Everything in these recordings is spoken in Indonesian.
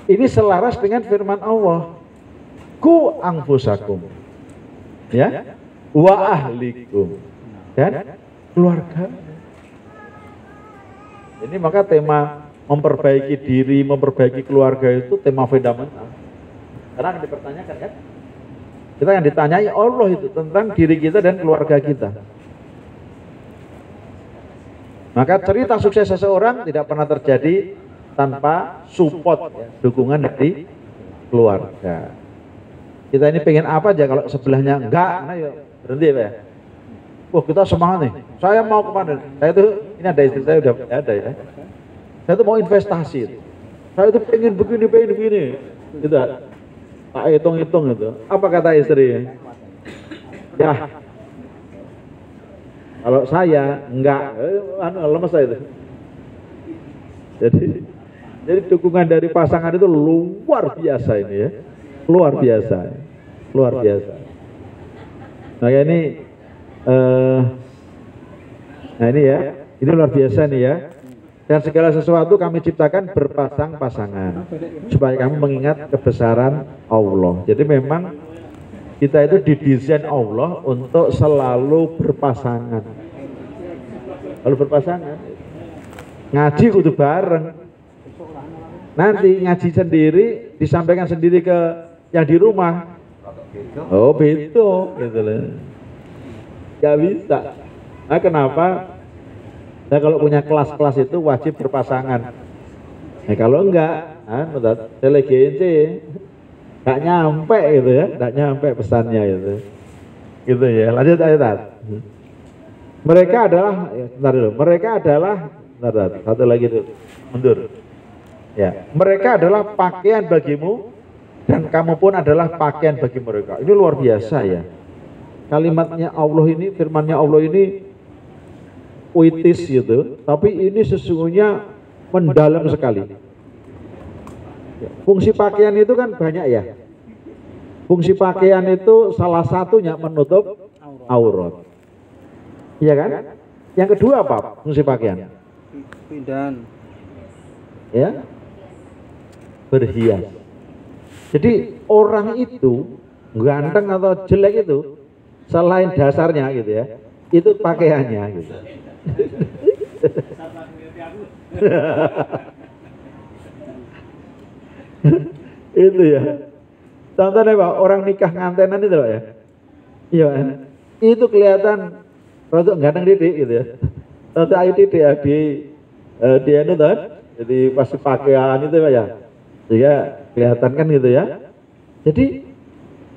Ini selaras dengan firman Allah. Ku anfusakum, ya, wa ahlikum, dan keluarga. Ini maka tema memperbaiki diri, memperbaiki keluarga itu tema fundamental. Karena akan dipertanyakan kan? Kita akan ditanyai Allah itu tentang diri kita dan keluarga kita. Maka cerita sukses seseorang tidak pernah terjadi tanpa support, ya, dukungan dari keluarga. Kita ini pengen apa aja, kalau sebelahnya enggak, nah yuk berhenti ya. Wah, kita semangat nih, saya mau kemana? Saya itu, ini ada istri saya udah ada ya. Saya itu mau investasi. Saya itu pengen begini, gitu. Tak hitung-hitung itu. Apa kata istri? Ya, kalau saya enggak, lemes saya itu. Jadi dukungan dari pasangan itu luar biasa ini ya, luar biasa. Nah ini, nah ini ya, ini luar biasa nih ya. Dan segala sesuatu kami ciptakan berpasang-pasangan supaya kamu mengingat kebesaran Allah. Jadi memang kita itu didesain Allah untuk selalu berpasangan. Kalau berpasangan, ngaji kudu bareng. Nanti ngaji sendiri disampaikan sendiri ke yang di rumah. Oh betul, gitu loh. Gak bisa. Nah kenapa? Nah kalau punya kelas-kelas itu wajib berpasangan. Nah kalau enggak, delegasi nggak nyampe gitu ya, nggak nyampe pesannya gitu ya. Lanjut ayat. Mereka adalah, bentar dulu. Mereka adalah, bentar, satu lagi dulu, mundur. Ya, mereka adalah pakaian bagimu dan kamu pun adalah pakaian bagi mereka. Ini luar biasa ya. Kalimatnya Allah ini, firmannya Allah ini puitis gitu, tapi ini sesungguhnya mendalam sekali. Fungsi pakaian itu kan banyak ya. Fungsi pakaian itu salah satunya menutup aurat. Iya kan? Yang kedua apa fungsi pakaian? Pindan. Ya, berhias. Jadi orang itu ganteng atau jelek itu selain dasarnya gitu ya, itu pakaiannya gitu. Itu ya. Contohnya Pak, orang nikah ngantenan itu Pak ya. Iya, itu kelihatan rodok ganteng didik gitu ya. Rodok ayu didik ya dia itu kan. Jadi pas pakaian itu Pak ya. Sehingga kelihatan kan gitu ya. Jadi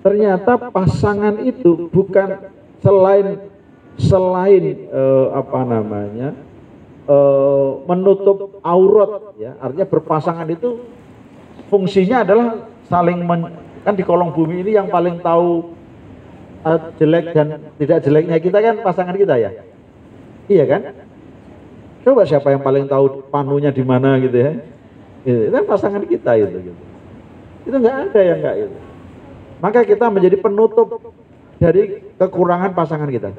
ternyata pasangan itu bukan selain apa namanya menutup aurat ya, artinya berpasangan itu fungsinya adalah saling kan di kolong bumi ini yang paling tahu jelek dan tidak jeleknya kita kan pasangan kita ya, iya kan? Coba siapa yang paling tahu panunya di mana gitu ya? Itu kan pasangan kita itu nggak ada yang nggak itu. Maka kita menjadi penutup dari kekurangan pasangan kita.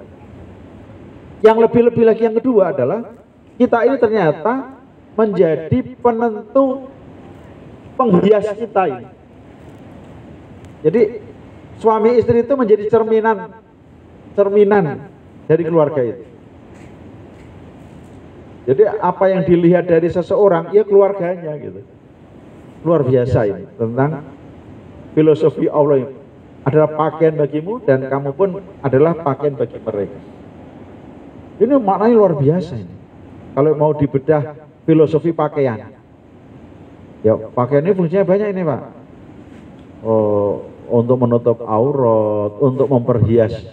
Yang lebih-lebih lagi yang kedua adalah kita ini ternyata menjadi penentu penghias kita ini. Jadi suami istri itu menjadi cerminan dari keluarga itu. Jadi apa yang dilihat dari seseorang ya keluarganya gitu. Luar biasa ini tentang filosofi Allah ini. Adalah pakaian bagimu dan kamu pun adalah pakaian bagi mereka. Ini maknanya luar biasa ini. Kalau mau dibedah filosofi pakaian. Ya, pakaian ini fungsinya banyak ini, Pak. Oh, untuk menutup aurat, untuk memperhias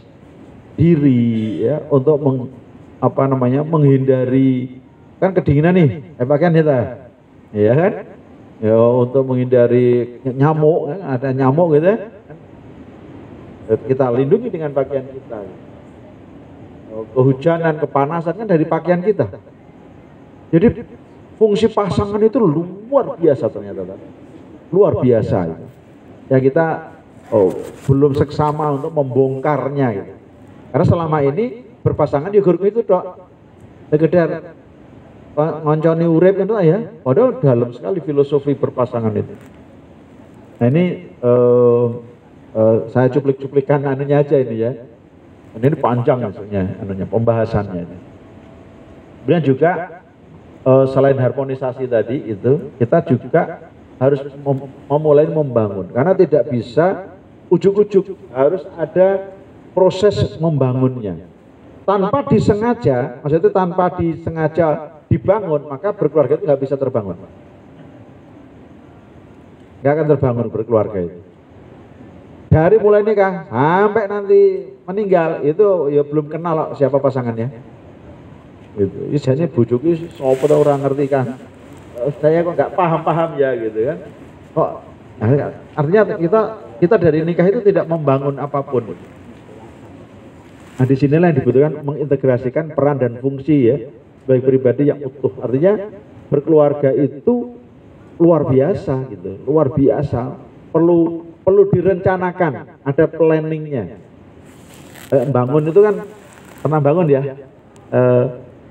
diri, ya, untuk menghindari kan kedinginan nih, pakaian kita. Ya kan? Ya, untuk menghindari nyamuk, ada nyamuk gitu ya. Kita lindungi dengan pakaian kita. Kehujanan, kepanasan kan dari pakaian kita. Jadi fungsi pasangan itu luar biasa ternyata. Luar biasa. Ya kita belum seksama untuk membongkarnya gitu. Karena selama ini berpasangan ya guru itu dok. Sekedar ngonconi urip itu ya. Padahal dalam sekali filosofi berpasangan itu. Nah ini saya cuplik-cuplikan anunya aja ini ya. Ini panjang maksudnya anunya pembahasannya ini. Kemudian juga selain harmonisasi tadi itu, kita juga harus memulai membangun. Karena tidak bisa ujuk-ujuk, harus ada proses membangunnya. Tanpa disengaja, maksudnya tanpa disengaja dibangun, maka berkeluarga itu nggak bisa terbangun. Nggak akan terbangun berkeluarga itu. Dari mulai nikah sampai nanti meninggal itu ya belum kenal siapa pasangannya. Gitu. Istilahnya bujuki sopo orang ngerti kan. Saya kok nggak paham ya gitu kan. Kok artinya kita dari nikah itu tidak membangun apapun. Nah disinilah yang dibutuhkan mengintegrasikan peran dan fungsi ya sebagai pribadi yang utuh. Artinya berkeluarga itu luar biasa gitu, luar biasa. Perlu direncanakan, ada planningnya. Bangun itu kan pernah bangun ya.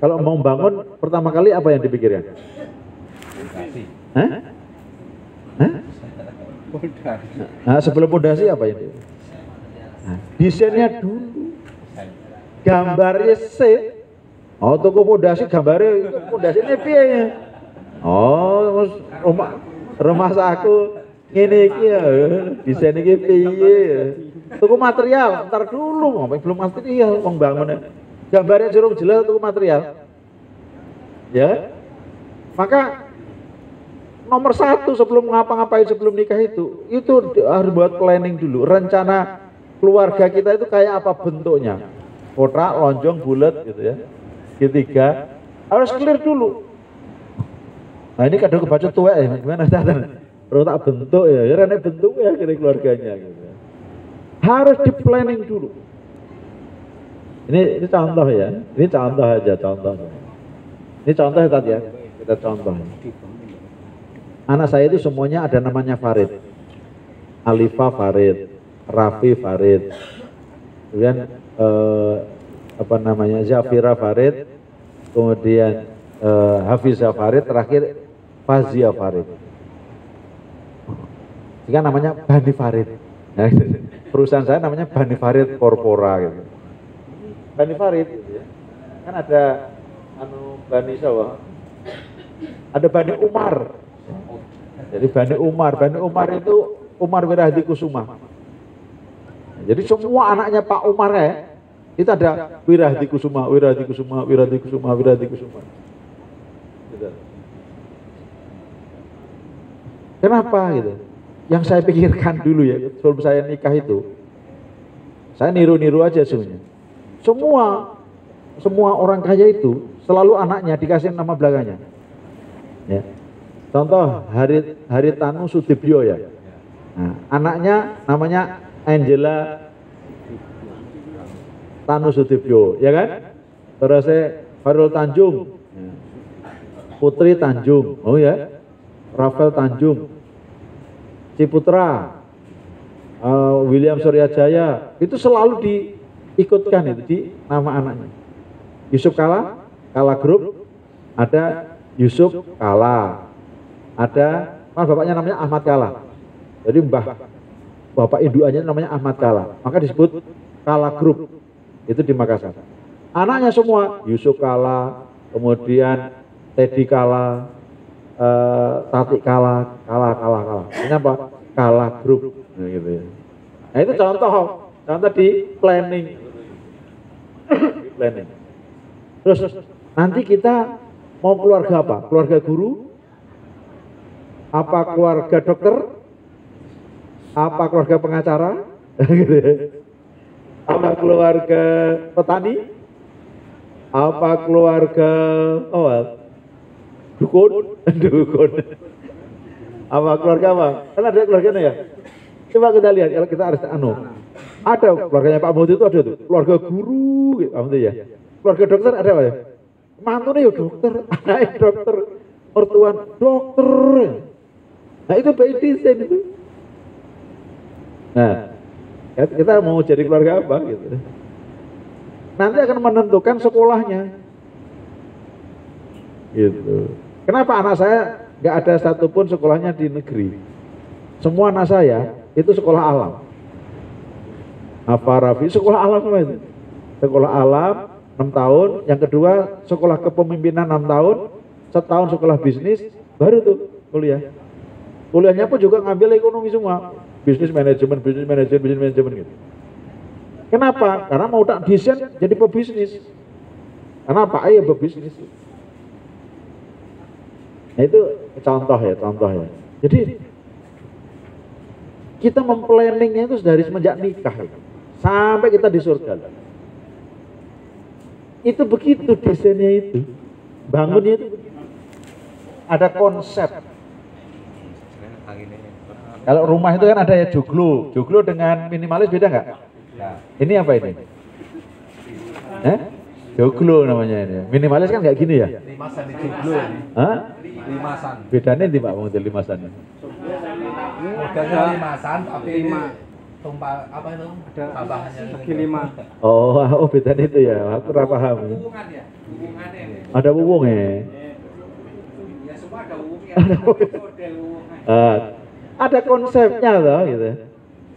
Kalau mau bangun pertama kali apa yang dipikirkan? Hah? Hah? Nah, sebelum pondasi apa yang dipikirkan? Nah, desainnya dulu. Gambarnya sih, oh toko pondasi gambarnya pondasinya piye ya? Oh rumah saku ini iki ya, desain iki piye? Toko material, ntar dulu ngomong belum material, bangunnya. Gambarnya jeruk jelas toko material, ya. Maka nomor satu sebelum ngapa-ngapain sebelum nikah itu harus buat planning dulu, rencana keluarga kita itu kayak apa bentuknya. Kotak, lonjong, bulat gitu ya. Ketiga, harus clear dulu. Nah ini kadang kebaca tua ya, gimana Ustaz? Perlu tak bentuk ya, karena bentuk ya kira keluarganya gitu. Harus di planning dulu. Ini contoh ya, ini contoh aja contoh. Ini contoh ya tadi ya, kita contoh. Anak saya itu semuanya ada namanya Farid. Alifa Farid, Rafi Farid. Kemudian apa namanya Zafira Farid, kemudian Hafizah Farid, terakhir Fazia Farid. Jika namanya Bani Farid. Nah, perusahaan saya namanya Bani Farid Corpora gitu. Bani Farid gitu ya. Kan ada Bani Sawah. Ada Bani Umar. Jadi Bani Umar itu Umar Wirahdi Kusuma. Jadi semua anaknya Pak Umar ya, itu ada Wirahdi Kusuma. Gitu. Kenapa gitu? Yang saya pikirkan dulu ya, sebelum saya nikah itu, saya niru-niru aja sebenarnya. Semua orang kaya itu selalu anaknya dikasih nama belakangnya. Ya. Contoh Haritanu Sudibyo ya. Nah, anaknya namanya Angela Tanu Sudibyo, ya kan? Terus Farul Tanjung, Putri Tanjung, oh ya, Rafael Tanjung, Ciputra, William Suryajaya, itu selalu diikutkan itu di nama anaknya. Yusuf Kala Group, ada Yusuf Kala, ada kan bapaknya namanya Ahmad Kala, jadi bapak induannya namanya Ahmad Kala, maka disebut Kala Group, itu di Makassar. Anaknya semua Yusuf Kala, kemudian Teddy Kala, Tati Kala. Ini apa? Kala Group, nah, gitu ya. Nah itu contoh di planning. Terus nanti kita mau keluarga apa? Keluarga guru? Apa keluarga dokter? Apa keluarga pengacara? Apa keluarga petani? Apa keluarga dukun? Apa keluarga apa? Kan ada keluarganya ya. Coba kita lihat kalau kita harus ada keluarganya Pak Mahfud itu ada tuh, keluarga guru gitu ya. Keluarga dokter ada apa ya? Mantunya ya dokter, anaknya dokter, mertuan dokter. Nah itu by design itu. Nah, kita mau jadi keluarga apa gitu. Nanti akan menentukan sekolahnya. Gitu. Kenapa anak saya nggak ada satupun sekolahnya di negeri? Semua anak saya itu sekolah alam. Afarafi sekolah alam semua itu. Sekolah alam 6 tahun, yang kedua sekolah kepemimpinan 6 tahun, setahun sekolah bisnis, baru tuh kuliah. Kuliahnya pun juga ngambil ekonomi semua, bisnis manajemen gitu. Kenapa? Karena mau tak desain jadi pebisnis. Kenapa? Ayo pebisnis. Nah itu contoh ya. Jadi kita memplanningnya itu dari semenjak nikah sampai kita di surga. Itu begitu desainnya itu, bangunnya itu begitu. Ada konsep. Kalau rumah itu kan ada ya joglo dengan minimalis beda nggak? Ini apa ini? Joglo namanya ini. Minimalis kan nggak gini ya? Limasan di joglo. Hah? Limasan. Bedanya di Pak model limasan. Modalnya limasan tapi ini tumpah apa itu? Ada tambahannya segi 5. Oh bedanya itu ya. Aku ora paham. Hubungan ya? Hubungannya. Ada hubung ya. Ya semua ada hubungnya. Model hubungan. Ada konsepnya loh gitu.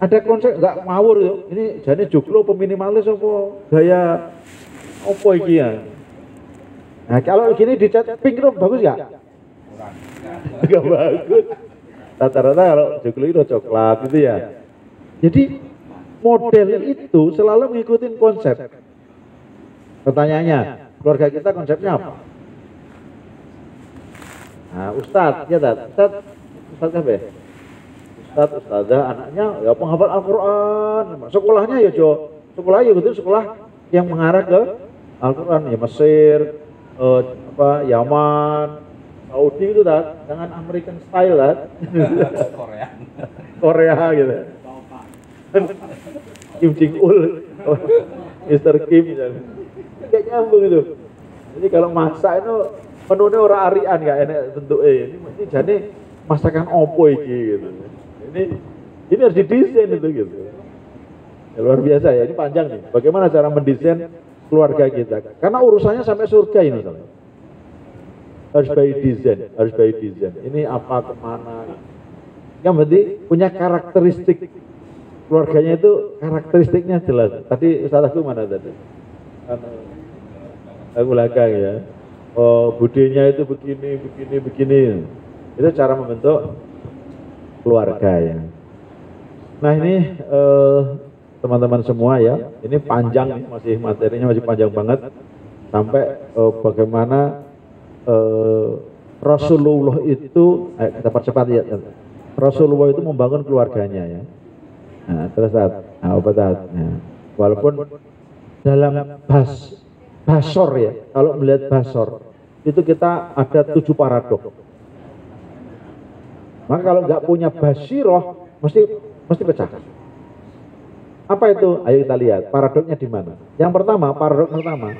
Ada konsep nggak ngawur tuh. Ini jadi joglo peminimalis apa gaya apa iki ya? Nah kalau gini dicat pink itu bagus nggak? Nggak bagus. Rata-rata kalau joglo itu coklat gitu ya. Jadi model itu selalu mengikuti konsep. Pertanyaannya, keluarga kita konsepnya apa? Nah, Ustadz, ya Ustadz apa ya? Ustazah anaknya ya penghafal Al-Quran, sekolahnya ya sekolahnya gitu, sekolah yang mengarah ke Al-Quran ya Mesir, Yaman, Saudi itu jangan American style Korea gitu. Kim Jong Il, Mr. Kim misalnya, kayak nyambung itu. Jadi kalau masak itu menunya orang Arian nggak enak bentuknya. Ini jadi masakan opo iki gitu. Ini harus didesain itu gitu. Ya, luar biasa ya, ini panjang nih. Bagaimana cara mendesain keluarga kita? Karena urusannya sampai surga ini misalnya. Harus by design. Ini apa kemana? Yang penting punya karakteristik keluarganya itu karakteristiknya jelas. Tadi Ustaz aku mana tadi? Aku belakang ya. Oh budenya itu begini. Itu cara membentuk keluarga ya. Nah ini teman-teman semua ya, ini panjang nih, masih materinya masih panjang banget sampai bagaimana Rasulullah itu, kita percepat ya, Rasulullah itu membangun keluarganya ya. Nah, terus walaupun dalam basor ya, kalau melihat basor itu kita ada 7 paradok. Maka kalau nggak punya basiroh, mesti pecah. Apa itu? Ayo kita lihat paradoknya di mana. Yang pertama, paradok pertama,